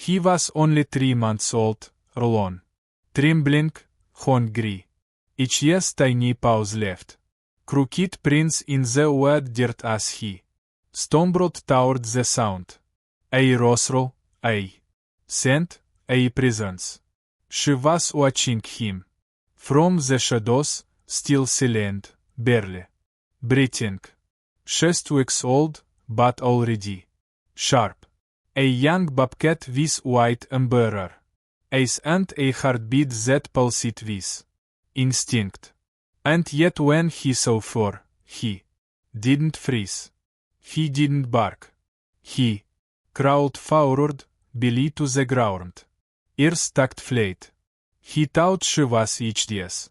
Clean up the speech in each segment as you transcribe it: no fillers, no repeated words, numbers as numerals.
He was only 3 months old, alone, trembling, hungry. Each year's tiny paws left. Crooked prints in the wet dirt as he stumbled toward the sound. A rosral, a scent, a presence. She was watching him. From the shadows, still silent, barely breathing. 6 weeks old, but already sharp. A young bobcat with white emperor. Eyes and a heartbeat that pulsed with instinct. And yet when he saw her, he didn't freeze. He didn't bark. He crawled forward, belly to the ground. Ears tucked flat. He thought she was each year's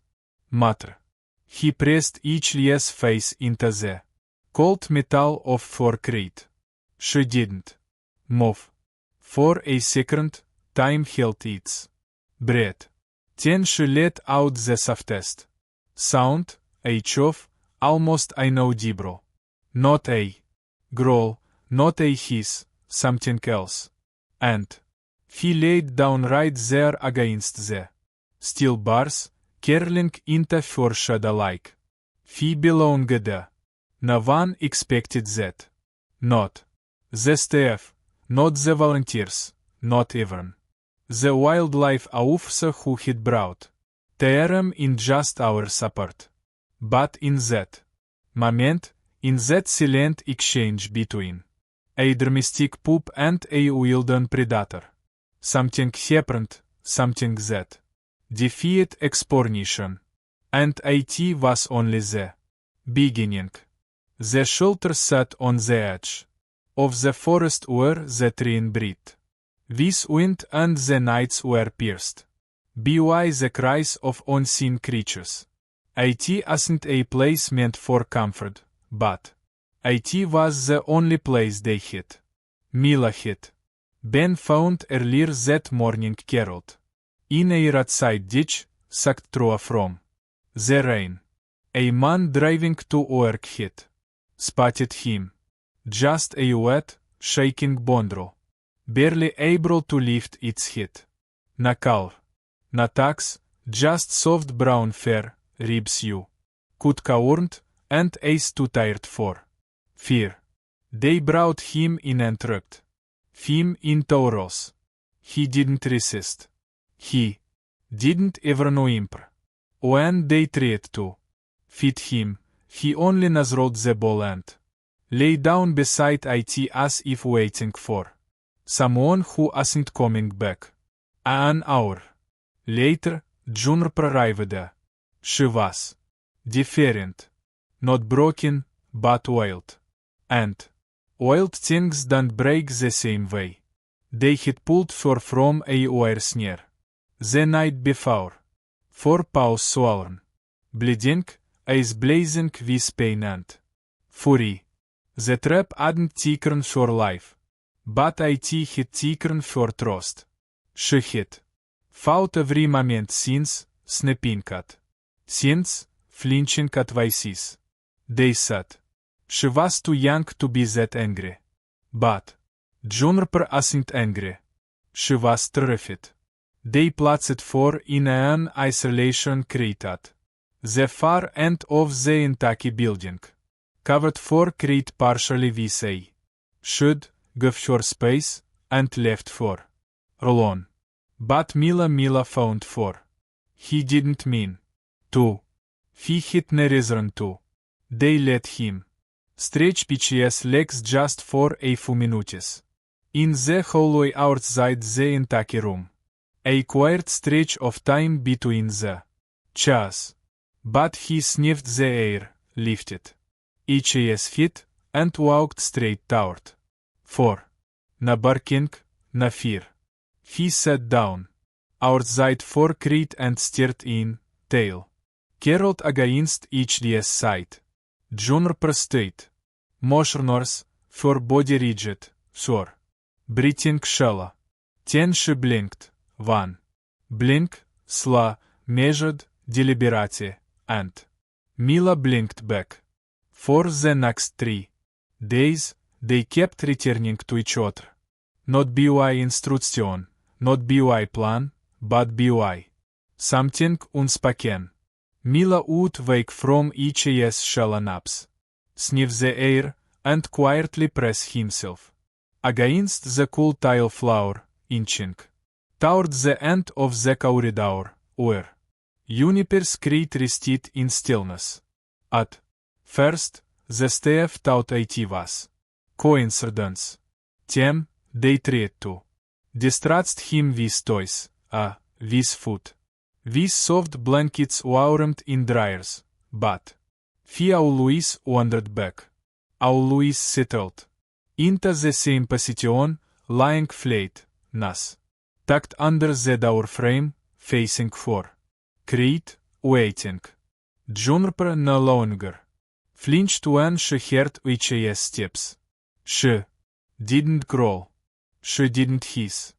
mother. He pressed each year's face into the cold metal of her crate. She didn't move. For a second, time held its breath. Then she let out the softest sound, a chuff, almost inaudible. Not a growl, not a hiss, something else. And he laid down right there against the steel bars, curling into her shadow like he belonged there. No one expected that. Not the staff, not the volunteers, not even the wildlife officer who had brought them in just hours apart. But in that moment, in that silent exchange between a domestic pup and a wildern predator, something happened, something that defied explanation. And it was only the beginning. The shelter sat on the edge of the forest where the train breathed. With wind and the nights were pierced by the cries of unseen creatures. It isn't a place meant for comfort, but it was the only place they had. Mila had been found earlier that morning caroled in a roadside ditch, sucked through from the rain. A man driving to work had spotted him. Just a wet, shaking bundle, barely able to lift its head. No color, no tax, just soft brown fur, ribs you could count, and eyes too tired for fear. They brought him in and tucked him in Tauros. He didn't resist. He didn't even whimper. When they tried to feed him, he only nuzzled the ball and lay down beside it as if waiting for someone who wasn't coming back. An hour later, Juniper arrived there. She was different. Not broken, but wild. And wild things don't break the same way. They had pulled her from a wire snare the night before. 4 paws swollen, bleeding, eyes blazing with pain and fury. The trap hadn't taken her life, but it had taken her trust. She had fought every moment since, snapping at since, flinching at voices. They said she was too young to be that angry. But Juniper wasn't angry. She was terrified. They placed her in an isolation crate at the far end of the entire building, covered her crate partially with a shade, gave her space, and left her alone. But Mila found her. He didn't mean to. He had no reason to. They let him stretch Peach's legs just for a few minutes. In the hallway outside the entire room. A quiet stretch of time between the chairs. But he sniffed the air, lifted his feet, and walked straight toward for no barking, no fear. He sat down outside for crate and stared in, tail curled against each side. Juniper stayed motionless, her body rigid, her breathing shallow. Then she blinked. 1 blink, slow, measured, deliberate, and Mila blinked back. For the next 3 days, they kept returning to each other. Not by instruction, not by plan, but by something unspoken. Mila ut wake from each shallow naps. Sniff the air, and quietly press himself against the cool tile floor, inching toward the end of the corridor, where Juniper's creed rested in stillness. At first, the step thought it was coincidence. Then, they tried to distract him with toys, with food, with soft blankets warmed in dryers, but he always wandered back, always settled into the same position, lying flat, nas tucked under the door frame, facing for Creed, waiting. Juniper no longer flinched when she heard Uchia's steps. She didn't growl. She didn't hiss.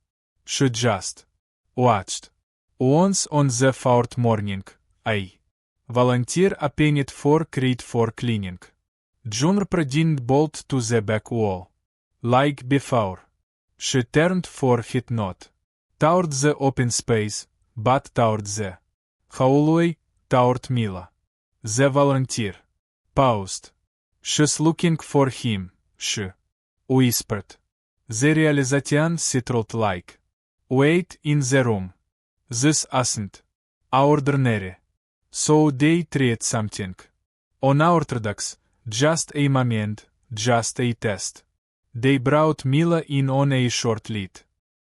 She just watched. Once on the fourth morning, a volunteer appointed for Creed for cleaning. Juniper didn't bolt to the back wall. Like before, she turned for feet not toward the open space, but toward the hallway, toward Mila. The volunteer paused. She's looking for him, she whispered. The realization settled like weight in the room. This isn't ordinary. So they tried something unorthodox, just a moment, just a test. They brought Mila in on a short lead.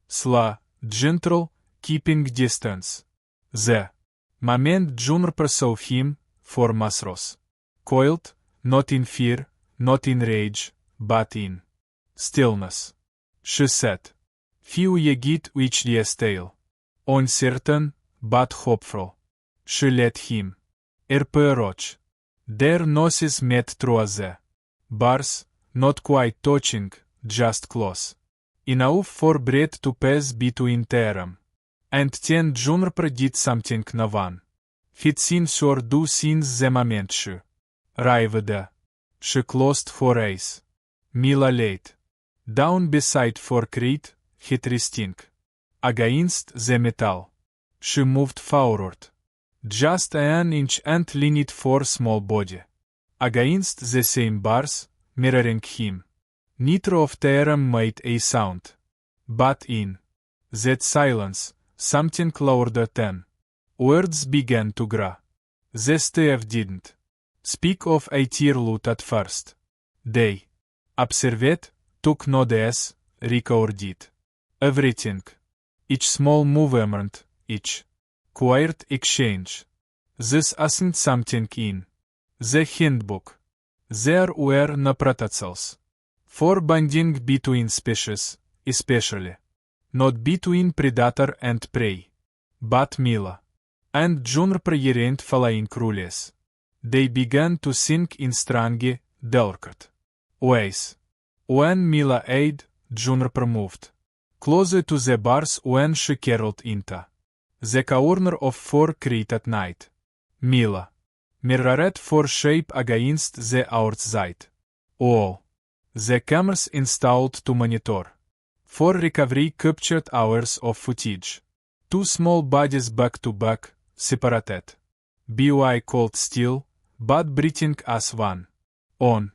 Slow, gentle, keeping distance. The moment Juniper saw him, for Masros. Coiled, not in fear, not in rage, but in stillness. She said. Few ye get which ye stale. Uncertain, but hopeful. She let him approach. Their noses met through the bars, not quite touching, just close enough for breath to pass between them. And then Juniper did something no one he'd seen her do since the moment she arrived. She closed her eyes. Mila laid down beside for Creed, head resting against the metal. She moved forward just an inch and leaned for small body against the same bars, mirroring him. Neither of them made a sound. But in that silence, something louder than words began to grow. The staff didn't speak of a tearloot at first. They observed, took notice, recorded everything. Each small movement, each quiet exchange. This isn't something in the handbook. There were no protocols for bonding between species, especially not between predator and prey. But Mila and Juniper weren't following rules. They began to think in strange, delicate ways. When Mila eyed, Juniper moved closer to the bars when she caroled into the corner of for Creed at night. Mila mirrored for shape against the outside. All the cameras installed to monitor for recovery captured hours of footage. Two small bodies back to back, separated by cold steel, but breathing as one. On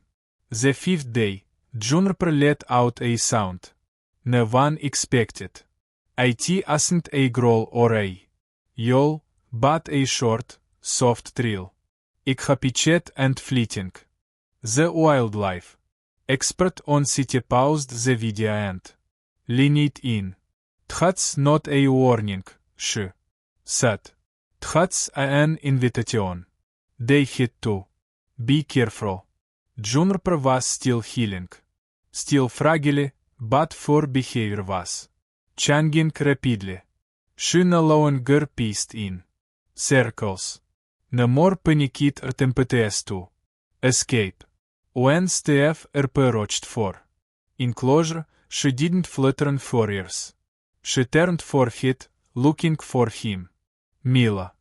the fifth day, Juniper let out a sound no one expected. It isn't a growl or a yell, but a short, soft trill. Exhausted and fleeting. The wildlife expert on city paused the video and leaned in. That's not a warning, she said. That's an invitation. They had to be careful. Juniper was still healing. Still fragile, but her behavior was changing rapidly. She no longer paced in circles. No more panicked attempts to escape. When Steph approached for enclosure, she didn't flatten for ears. She turned for feet, looking for him. Mila.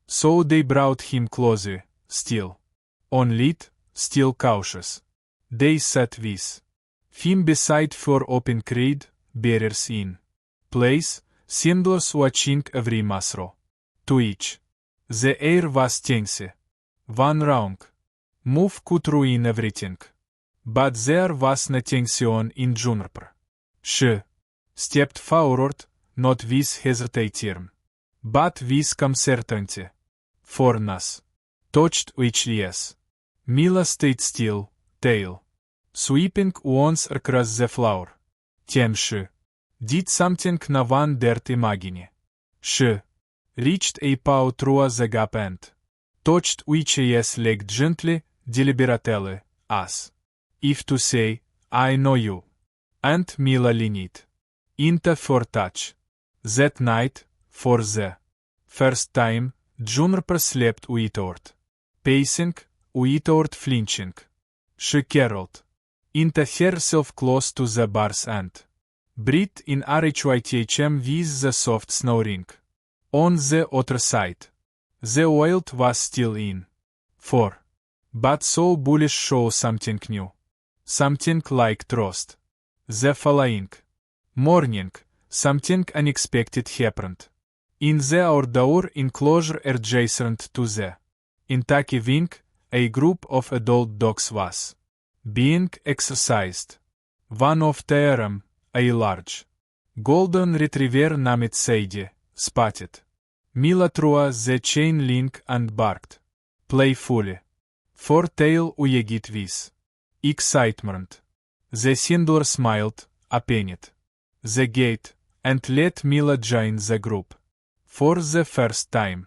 So they brought him closer, still on lead, still cautious. They sat with him beside for open Creed, barriers in place, symbols watching every muscle. To each. The air was tense. One wrong move could ruin everything. But there was no tension in Juniper. She stepped forward, not with hesitation, but with certainty. Fornas touched each yes. Mila stayed still, tail sweeping once across the floor. Then she did something no one dared imagine. She reached a paw through the gap and touched each yes leg gently, deliberately, as if to say, I know you. And Mila leaned into for touch. That night, for the first time, Juniper slept without pacing, without flinching. She caroled into herself close to the bars and breathed in RHYTHM with the soft snoring. On the other side, the world was still in for, but so bullish show something new. Something like trust. The following morning, something unexpected happened. In the outdoor enclosure adjacent to the Kentucky wing, a group of adult dogs was being exercised. One of them, a large golden retriever named Sadie, spotted Mila through the chain link and barked playfully. For tail wagged with excitement. The handler smiled, opened the gate, and let Mila join the group. For the first time,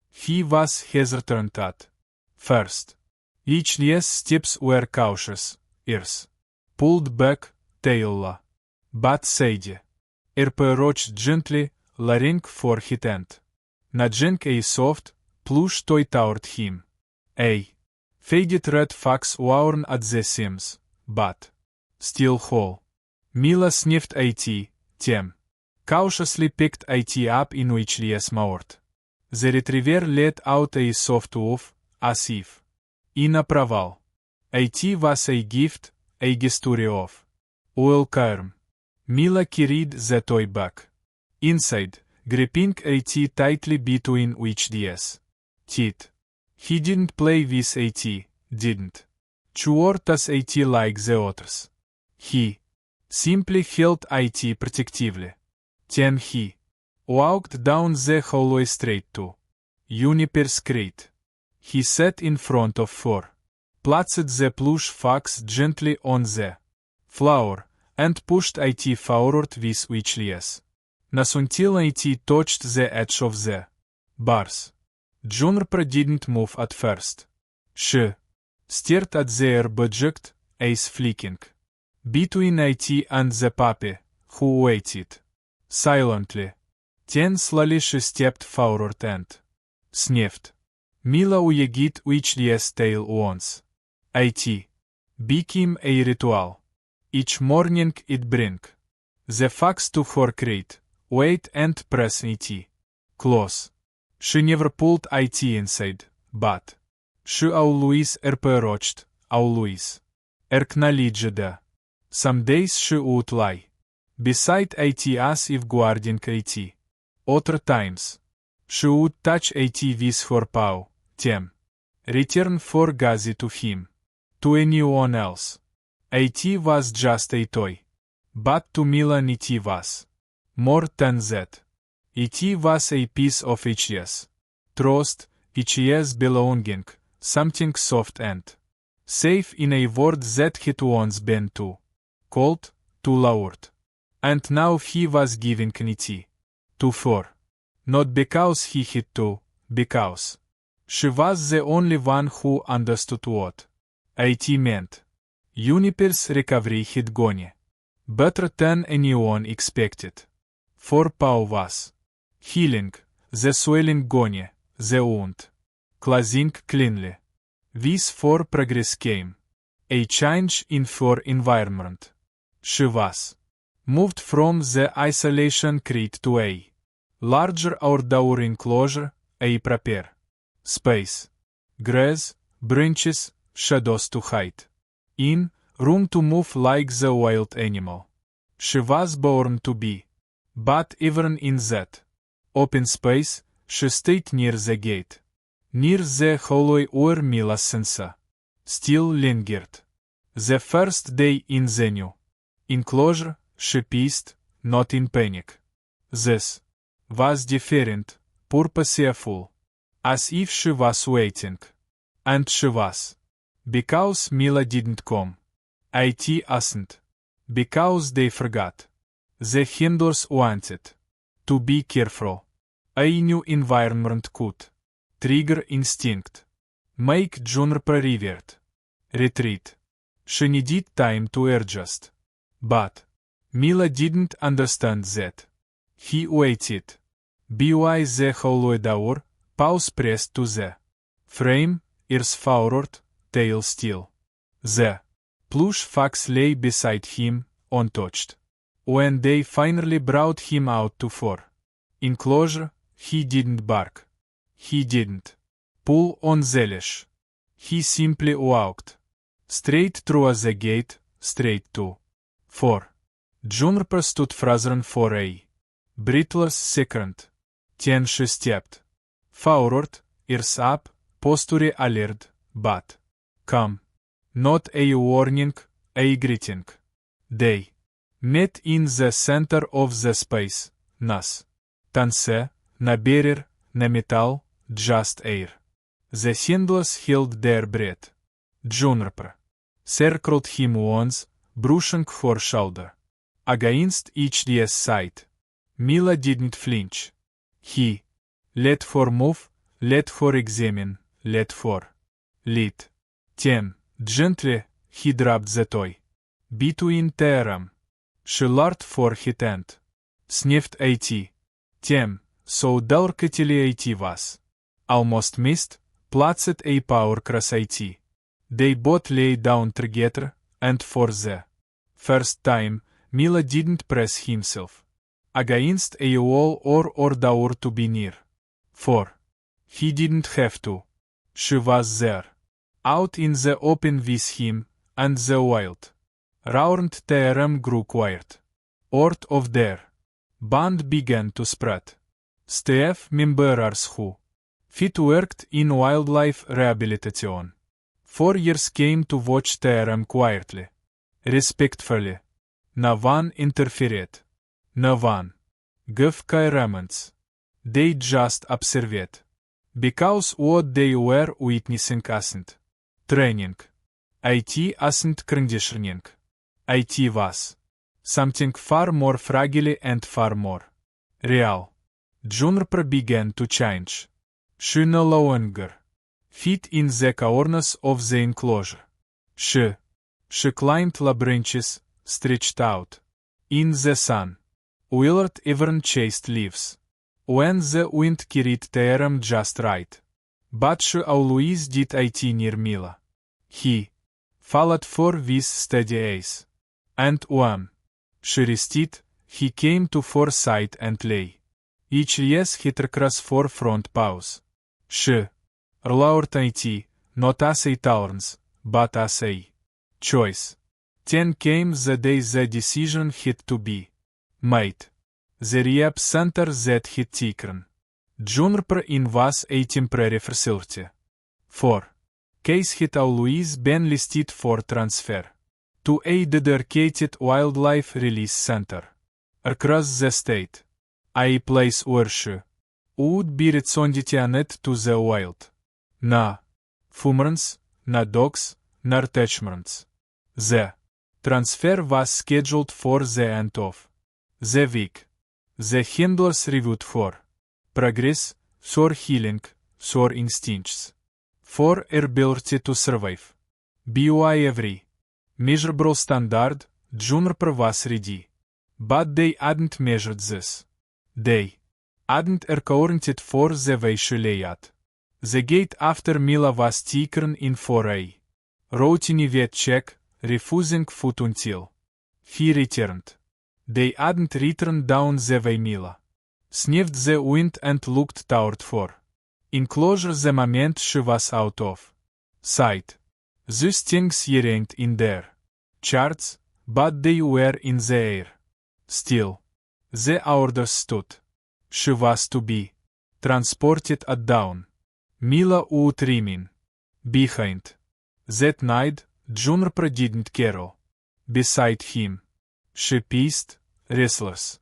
he was hesitant at first. Each yes steps were cautious, ears pulled back, tail. But Sadie approached gently, leaning for his hand. Nudging a soft, plush toy toward him. A faded red fox worn at the seams, but still whole. Mila sniffed it, then cautiously picked it up in each yes mouth. The retriever let out a soft woof, as if in approval. It was a gift, a gesture of welcome. Mila carried the toy back inside, gripping it tightly between each yes teeth. He didn't play with it, didn't chewed as it like the others. He simply held it protectively. Then he walked down the hallway straight to Juniper's crate. He sat in front of four, placed the plush fox gently on the floor, and pushed it forward with each yes. Not until it touched the edge of the bars. Juniper didn't move at first. She stared at their object, eyes flicking between it and the puppy, who waited silently. Then slowly she stepped forward and sniffed. Mila wagged each yes tail once. It became a ritual. Each morning it bring the fox to her crate, wait and press it close. She never pulled it inside, but she always approached, always acknowledged. Some days she would lie beside it as if guarding it. Other times, she would touch it with her paw, then return for gaze to him, to anyone else. It was just a toy. But to Mila it was more than that. It was a piece of HS trust, HS belonging, something soft and safe in a world that had once been too cold, too loud. And now he was giving it to her. Not because he had to, because she was the only one who understood what it meant. Juniper's recovery had gone better than anyone expected. For Paul was healing, the swelling gone, the wound closing cleanly. With for progress came a change in her environment. She was moved from the isolation crate to a larger outdoor enclosure, a proper space, grass, branches, shadows to hide in, room to move like the wild animal she was born to be. But even in that open space, she stayed near the gate. Near the hollow where Mila's sense still lingered. The first day in the new enclosure, she paced, not in panic. This was different, purposeful, as if she was waiting. And she was. Because Mila didn't come. It wasn't. Because they forgot. The handlers wanted to be careful. A new environment could trigger instinct. Make Juniper revert. Retreat. She needed time to adjust. But Mila didn't understand that. He waited. By the hollow door, paws pressed to the frame, ears forward, tail still. The plush fox lay beside him, untouched. When they finally brought him out to for enclosure, he didn't bark. He didn't pull on the leash. He simply walked straight through the gate, straight to for. Juniper stood frozen for a breathless second. Then she stepped forward, ears up, posture alert, but come. Not a warning, a greeting. They met in the center of the space. Нас. Танце, на barrier, на metal, just air. The handlers held their breath. Juniper circled him once, brushing her shoulder against each side. Mila didn't flinch. He let her move, let her examine, let her lead. Then, gently, he dropped the toy between their arm. She leapt for hit and sniffed at. Then, so delicately it was almost missed, placed a power cross at. They both lay down together, and for the first time, Mila didn't press himself against a wall or door to be near. For he didn't have to. She was there, out in the open with him, and the wild round their grew quiet. Out of their band began to spread. Staff members who fit worked in wildlife rehabilitation. 4 years came to watch their quietly, respectfully. No one interfered. No one gave comments. They just observed. Because what they were witnessing wasn't training. It wasn't conditioning. It was something far more fragile and far more real. Juniper began to change. She no longer fit in the corners of the enclosure. She climbed the branches, stretched out in the sun. Willard even chased leaves when the wind carried them just right. But she always did it near Mila. He followed for with steady ace. And when she rested, he came to foresight and lay each hit across 4 front paws. She lowered it, not as a tolerance, but as a choice. Then came the day the decision had to be made. The rep center that had taken Juniper in was a temporary facility. For case had always been listed for transfer to a dedicated wildlife release center across the state, a place where she would be returned to the wild. No humans, no dogs, no attachments. The transfer was scheduled for the end of the week. The handlers reviewed her progress, her healing, her instincts, for her ability to survive. By every measurable standard, Juniper was ready. But they hadn't measured this. They hadn't accounted for the way she lay at the gate after Mila was taken in for a routine vet check, refusing food until he returned. They hadn't returned down the way Mila sniffed the wind and looked toward for enclosure the moment she was out of sight. These things weren't in their charts, but they were in the air. Still. The orders stood. She was to be transported at dawn. Mila would remain behind. That night, Juniper didn't carol. Beside him. She paced, restless,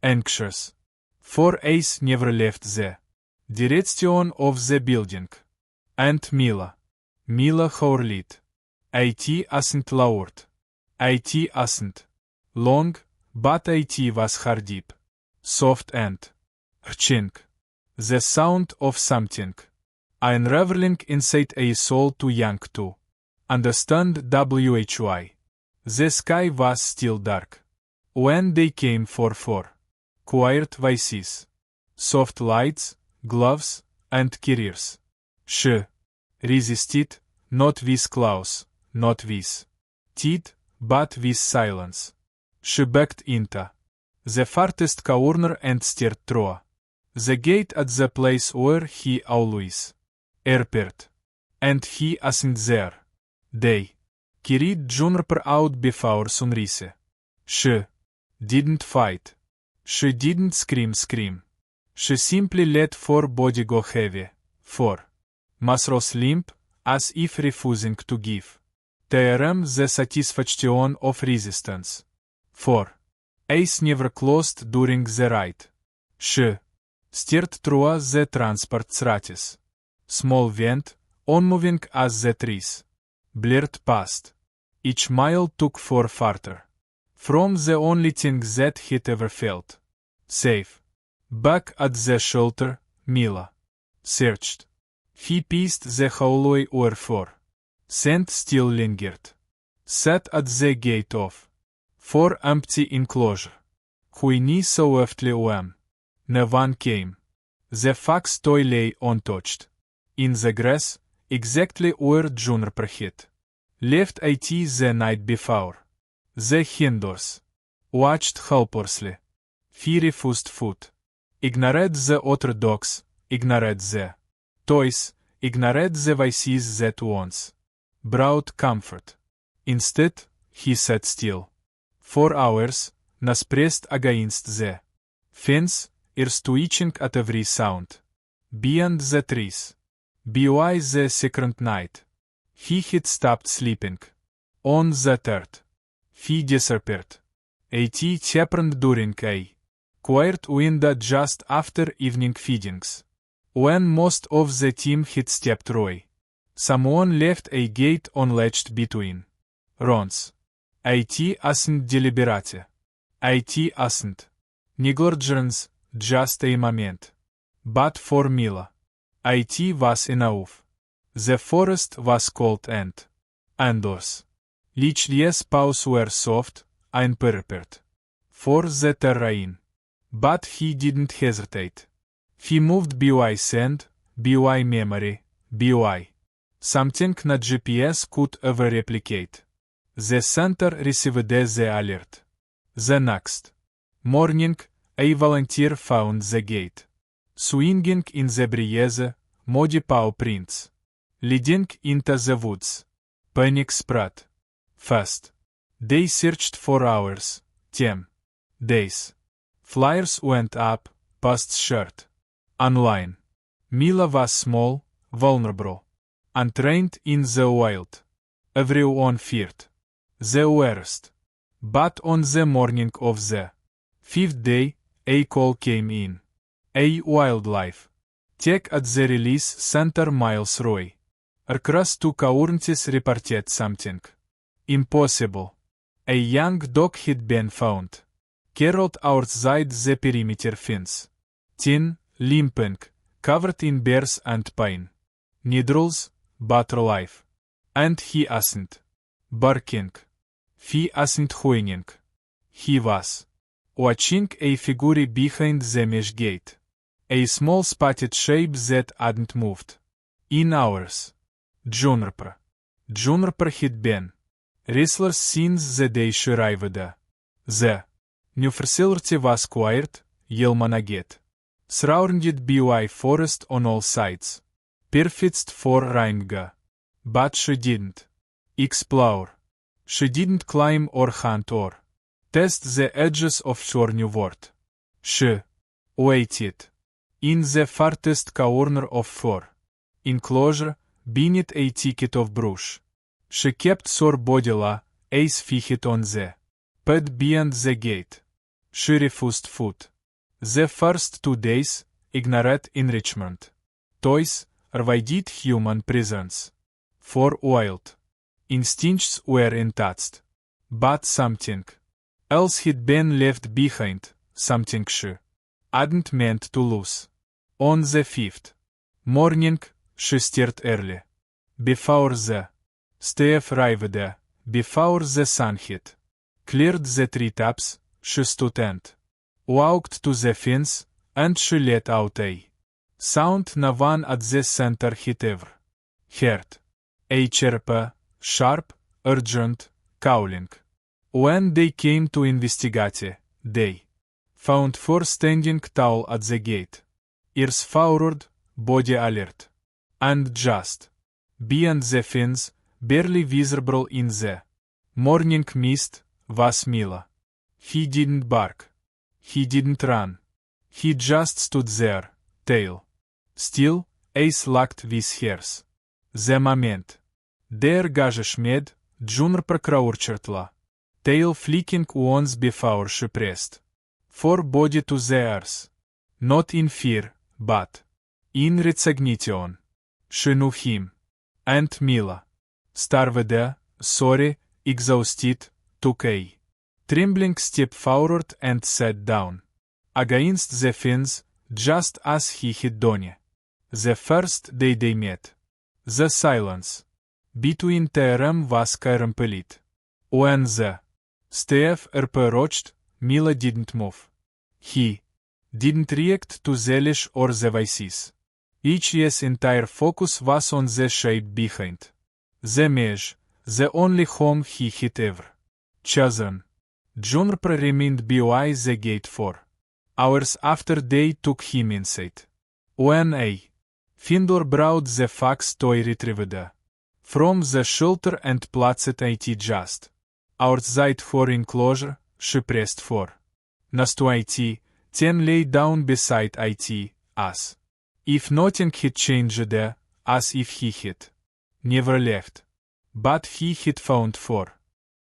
anxious. 4 Ace never left the direction of the building. And Mila howled. It wasn't loud. It wasn't long, but it was hard deep, soft and arching. The sound of something unraveling inside a soul too young to understand why. The sky was still dark when they came for 4 quiet voices, soft lights, gloves, and careers. She resisted, not with claws, not with teeth, but with silence. She backed into the farthest corner and stared through the gate at the place where he always appeared. And he wasn't there. They carried Juniper out before sunrise. She didn't fight. She didn't scream. She simply let 4 body go heavy. 4 muscles limp, as if refusing to give them the satisfaction of resistance. 4 eyes never closed during the ride. She steered through the transport stratus. Small vent, unmoving as the trees, blurred past. Each mile took 4 farther from the only thing that he'd ever felt safe. Back at the shelter, Mila searched. He paced the hallway where 4 scent still lingered. Sat at the gate of 4 empty enclosure. Huini softly when no one came. The fox toy lay untouched in the grass, exactly where Juniper had left it the night before. The hinders watched helplessly. He refused food. Ignored the other dogs, ignored the toys, ignored the voices that once brought comfort. Instead, he sat still. For hours, nose pressed against the fence, ears twitching at every sound. Beyond the trees, by the second night, he had stopped sleeping. On the third, he disappeared. It happened during a quiet window just after evening feedings, when most of the team had stepped away. Someone left a gate unlatched between runs. It wasn't deliberate. It wasn't negligence, just a moment. But for Mila, it was enough. The forest was cold and endless. Leechless paws were soft and prepared for the terrain. But he didn't hesitate. He moved by sand, by memory, by something no GPS could ever replicate. The center received the alert. The next morning, a volunteer found the gate, swinging in the breeze, muddy paw prints, leading into the woods. Panic spread fast. They searched for hours, 10 days. Flyers went up, past shared online. Mila was small, vulnerable, untrained in the wild. Everyone feared the worst. But on the morning of the 5th day, a call came in. A wildlife tech at the release center miles away. Across 2 counties reported something impossible. A young dog had been found, carried outside the perimeter fence. Thin, limping, covered in burrs and pain needles, but alive. And he wasn't barking. He wasn't whining. He was watching a figure behind the mesh gate. A small spotted shape that hadn't moved in hours. Juniper. Juniper had been restless since the day she arrived there. The new facility was quiet, yellow-managed, surrounded by forest on all sides. Perfect for Ranga. But she didn't explore. She didn't climb or hunt or Test the edges of your new word. Waited. In the farthest corner of for. Enclosure, beneath a ticket of brush. She kept sore bodila, ace fixed on the pad beyond the gate. She refused food. The first 2 days, ignored enrichment. Toys, avoided human presence. For wild. Instincts were untouched. But something else had been left behind, something she hadn't meant to lose. On the 5th morning, she stirred early. Before the staff arrived, before the sun hit. Cleared the treetops, she stood and walked to the fence, and she let out a sound no one at the center had ever heard. A sharp, sharp, urgent calling. When they came to investigate, they found for standing tall at the gate. Ears forward, body alert. And just beyond the fence, barely visible in the morning mist, was Mila. He didn't bark. He didn't run. He just stood there, tail still, eyes locked with hers. The moment der Gage Junior prokroučertla. Tail flicking once before she pressed for body to the earth. Not in fear, but in resignation. She knew him. And Mila, starved, sorry, exhausted, took a trembling step forward and sat down against the fence, just as he had done the first day they met. The silence between them was complete. When the staff approached, Mila didn't move. He didn't react to the lash or the voices. Each's entire focus was on the shape behind the mesh, the only home he had ever chosen. Junior remained by the gate for hours after they took him inside. When a Findor brought the fax toy retrieved from the shelter and placed it just outside her enclosure, she pressed for nas to it, then lay down beside it, as if nothing had changed, as if he had never left. But he had found for